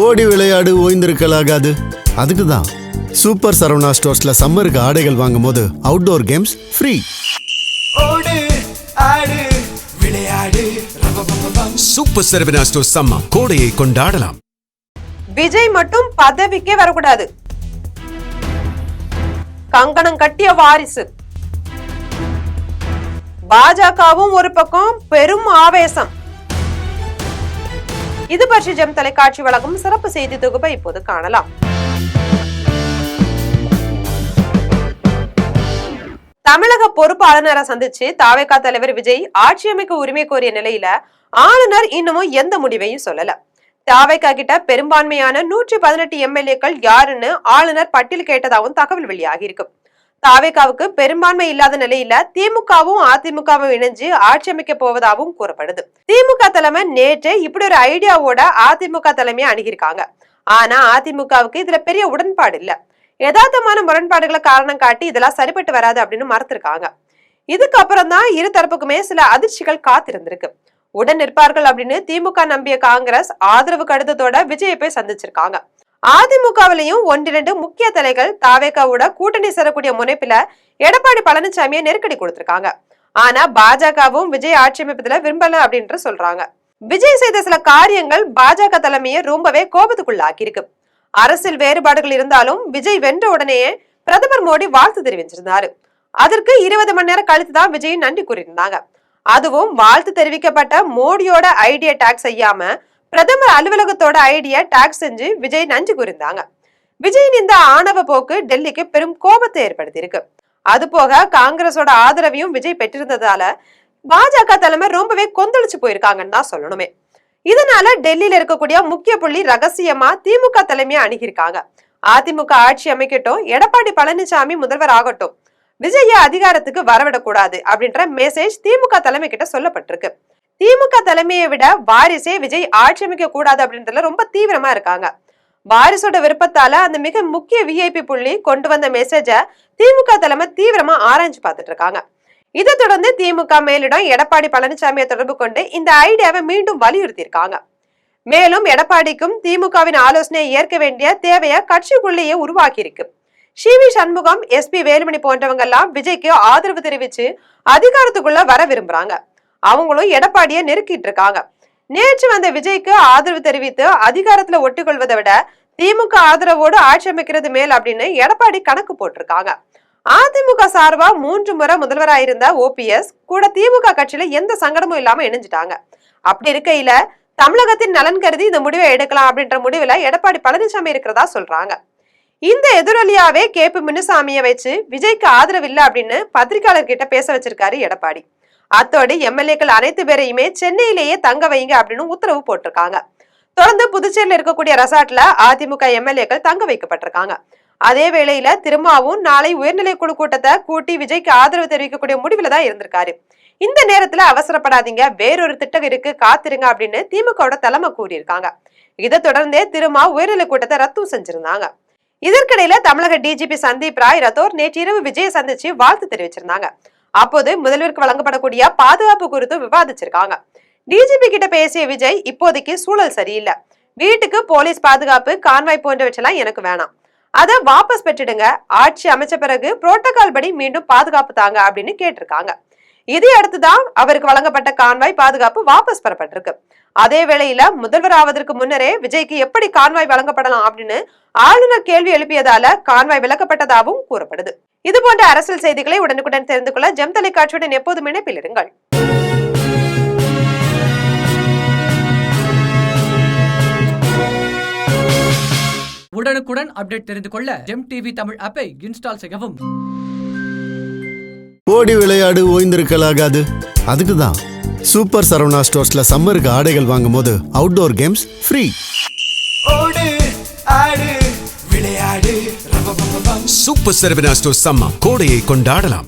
ஓடி விளையாடு ஓய்ந்திருக்கலாகாது. அதுக்கு தான் சூப்பர் சரவணா ஸ்டோர்ஸ்ல சம்மருக்கு ஆடைகள் வாங்கும் போது அவுட்டோர் கேம்ஸ் ஃப்ரீ. ஓடு ஆடு விளையாடு சூப்பர் சரவணா ஸ்டோர்ஸ் சம்மர் கோடையை கொண்டாடலாம். விஜய் மட்டும் பதவிக்கே வரக்கூடாது. கங்கணம் கட்டிய வாரிசு. பாஜகவும் ஒரு பக்கம் பெரும் ஆவேசம். இது பற்றி ஜெம் தொலைக்காட்சி வழங்கும் சிறப்பு செய்தி தொகுப்பை இப்போது காணலாம். தமிழக பொறுப்பு ஆளுநரை சந்திச்சு தாவேகா தலைவர் விஜய் ஆட்சி அமைக்க உரிமை கோரிய நிலையில ஆளுநர் இன்னமும் எந்த முடிவையும் சொல்லல. தாவேகா கிட்ட பெரும்பான்மையான 118 எம்எல்ஏக்கள் யாருன்னு ஆளுநர் பட்டியல் கேட்டதாகவும் தகவல் வெளியாகி இருக்கு. தாவேகாவுக்கு பெரும்பான்மை இல்லாத நிலையில திமுகவும் அதிமுகவும் இணைஞ்சு ஆட்சி அமைக்க போவதாகவும் கூறப்படுது. திமுக தலைமை நேற்று இப்படி ஒரு ஐடியாவோட அதிமுக தலைமையை அணுகிருக்காங்க. ஆனா அதிமுகவுக்கு இதுல பெரிய உடன்பாடு இல்ல. யதார்த்தமான முரண்பாடுகளை காரணம் காட்டி இதெல்லாம் சரிப்பட்டு வராது அப்படின்னு மறுத்திருக்காங்க. இதுக்கப்புறம் தான் இரு தரப்புக்குமே சில அதிர்ச்சிகள் காத்திருந்திருக்கு. உடன் நிற்பார்கள் அப்படின்னு திமுக நம்பிய காங்கிரஸ் ஆதரவு கடிதத்தோட விஜயை போய் சந்திச்சிருக்காங்க. அதிமுகவிலையும் ஒன்றிரண்டு முக்கிய தலைகள் தாவேகாவோட கூட்டணி சேரக்கூடிய முனைப்புல எடப்பாடி பழனிசாமியை நெருக்கடி கொடுத்திருக்காங்க. ஆனா பாஜகவும் விஜய் ஆட்சி அமைப்பதுல விரும்பல அப்படின்ற சொல்றாங்க. விஜய் செய்த சில காரியங்கள் பாஜக தலைமையை ரொம்பவே கோபத்துக்குள்ளாக்கி இருக்கு. அரசியல் வேறுபாடுகள் இருந்தாலும் விஜய் வென்ற உடனேயே பிரதமர் மோடி வாழ்த்து தெரிவிச்சிருந்தாரு. அதற்கு 20 மணி நேரம் கழித்துதான் விஜய் நன்றி கூறியிருந்தாங்க. அதுவும் வாழ்த்து தெரிவிக்கப்பட்ட மோடியோட ஐடியா டாக் செய்யாம பிரதமர் அலுவலகத்தோட ஐடியா டாக் செஞ்சு விஜய் நன்றி கூறியிருந்தாங்க. விஜயின் இந்த ஆணவ போக்கு டெல்லிக்கு பெரும் கோபத்தை ஏற்படுத்தி இருக்கு. அது போக காங்கிரஸோட ஆதரவையும் விஜய் பெற்றிருந்ததால பாஜக தலைமை ரொம்பவே கொந்தளிச்சு போயிருக்காங்கன்னு தான் சொல்லணுமே. இதனால டெல்லியில இருக்கக்கூடிய முக்கிய புள்ளி ரகசியமா திமுக தலைமையை அணுகிருக்காங்க. அதிமுக ஆட்சி அமைக்கட்டும், எடப்பாடி பழனிசாமி முதல்வர் ஆகட்டும், விஜய அதிகாரத்துக்கு வரவிடக்கூடாது அப்படின்ற மெசேஜ் திமுக தலைமை கிட்ட சொல்லப்பட்டிருக்கு. திமுக தலைமையை விட வாரிசே விஜய் ஆட்சி அமைக்க கூடாது அப்படின்றதுல ரொம்ப தீவிரமா இருக்காங்க. வாரிசோட விருப்பத்தால அந்த மிக முக்கிய விஐபி புள்ளி கொண்டு வந்த மெசேஜ திமுக தலைமை தீவிரமா ஆராய்ச்சி பார்த்துட்டு இருக்காங்க. இதை தொடர்ந்து திமுக மேலிடம் எடப்பாடி பழனிசாமியை தொடர்பு கொண்டு இந்த ஐடியாவை மீண்டும் வலியுறுத்தி இருக்காங்க. மேலும் எடப்பாடிக்கும் திமுகவின் ஆலோசனையை ஏற்க வேண்டிய தேவையை கட்சிக்குள்ளேயே உருவாக்கி இருக்கு. சி.வி. சண்முகம், எஸ்.பி. வேலுமணி போன்றவங்க எல்லாம் விஜய்க்கு ஆதரவு தெரிவிச்சு அதிகாரத்துக்குள்ள வர விரும்புறாங்க. அவங்களும் எடப்பாடியை நெருக்கிட்டு இருக்காங்க. நேற்று வந்த விஜய்க்கு ஆதரவு தெரிவித்து அதிகாரத்துல ஒட்டிக்கொள்வதை விட திமுக ஆதரவோடு ஆட்சி அமைக்கிறது மேல் அப்படின்னு எடப்பாடி கணக்கு போட்டிருக்காங்க. அதிமுக சார்பா 3 முறை முதல்வராயிருந்த ஓபிஎஸ் கூட திமுக கட்சியில எந்த சங்கடமும் இல்லாம இணைஞ்சிட்டாங்க. அப்படி இருக்கையில தமிழகத்தின் நலன் கருதி இந்த முடிவை எடுக்கலாம் அப்படின்ற முடிவுல எடப்பாடி பழனிசாமி இருக்கிறதா சொல்றாங்க. இந்த எதிரொலியாவே கேபி முனுசாமியை வச்சு விஜய்க்கு ஆதரவு இல்லை அப்படின்னு பத்திரிகையாளர் கிட்ட பேச வச்சிருக்காரு எடப்பாடி. அத்தோடு எம்எல்ஏக்கள் அனைத்து பேரையுமே சென்னையிலேயே தங்க வைங்க அப்படின்னு உத்தரவு போட்டிருக்காங்க. தொடர்ந்து புதுச்சேரியில் இருக்கக்கூடிய ரெசார்ட்ல அதிமுக எம்எல்ஏக்கள் தங்க வைக்கப்பட்டிருக்காங்க. அதே வேளையில திரும்பவும் நாளை உயர்நிலை குழு கூட்டத்தை கூட்டி விஜய்க்கு ஆதரவு தெரிவிக்கக்கூடிய முடிவுல தான் இருந்திருக்காரு. இந்த நேரத்துல அவசரப்படாதீங்க, வேறொரு திட்டம் இருக்கு, காத்திருங்க அப்படின்னு திமுகவோட தலைமை கூறியிருக்காங்க. இதை தொடர்ந்தே திரும்ப உயர்நிலை கூட்டத்தை ரத்து செஞ்சிருந்தாங்க. இதற்கிடையில தமிழக டிஜிபி சந்தீப் ராய் ரத்தோர் நேற்று இரவு விஜயை சந்திச்சு வாழ்த்து தெரிவிச்சிருந்தாங்க. அப்போது முதல்வருக்கு வழங்கப்படக்கூடிய பாதுகாப்பு குறித்து விவாதிச்சிருக்காங்க. டிஜிபி கிட்ட பேசிய விஜய், இப்போதைக்கு சூழல் சரியில்லை, வீட்டுக்கு போலீஸ் பாதுகாப்பு, கான்வாய் போன்றவற்றெல்லாம் எனக்கு வேணாம், அதை வாபஸ் பெற்றுடுங்க, ஆட்சி அமைச்ச பிறகு புரோட்டோகால் படி மீண்டும் பாதுகாப்பு தாங்க அப்படின்னு கேட்டிருக்காங்க. இதை அடுத்துதான் அவருக்கு வழங்கப்பட்ட கான்வாய் பாதுகாப்பு வாபஸ் பெறப்பட்டிருக்கு. அதே வேளையில முதல்வர் ஆவதற்கு முன்னரே விஜய்க்கு எப்படி கான்வாய் வழங்கப்படலாம் அப்படின்னு ஆளுநர் கேள்வி எழுப்பியதால கான்வாய் விலக்கப்பட்டதாகவும் கூறப்படுது. இது போன்ற அரசியல் செய்திகளை உடனுக்குடன் தெரிந்து கொள்ள ஜெம் தொலைக்காட்சியுடன் எப்போதும் இணைப்பில் இருங்கள். உடனுக்குடன் அப்டேட் தெரிந்து கொள்ள ஜெம் டிவி தமிழ் ஆப்பை இன்ஸ்டால் செய்யவும். ஓடி விளையாடு ஓய்ந்திருக்கலாகாது. அதுக்கு தான் சூப்பர் சரவணா ஸ்டோர்ஸ்ல சம்மருக்கு ஆடைகள் வாங்கும் போது அவுட்டோர் கேம்ஸ் ஃப்ரீ. ஓடு ஆடு விளையாடு சூப்பர் சரவணா ஸ்டோர்ஸ் சம்மர் கோடையை கொண்டாடலாம்.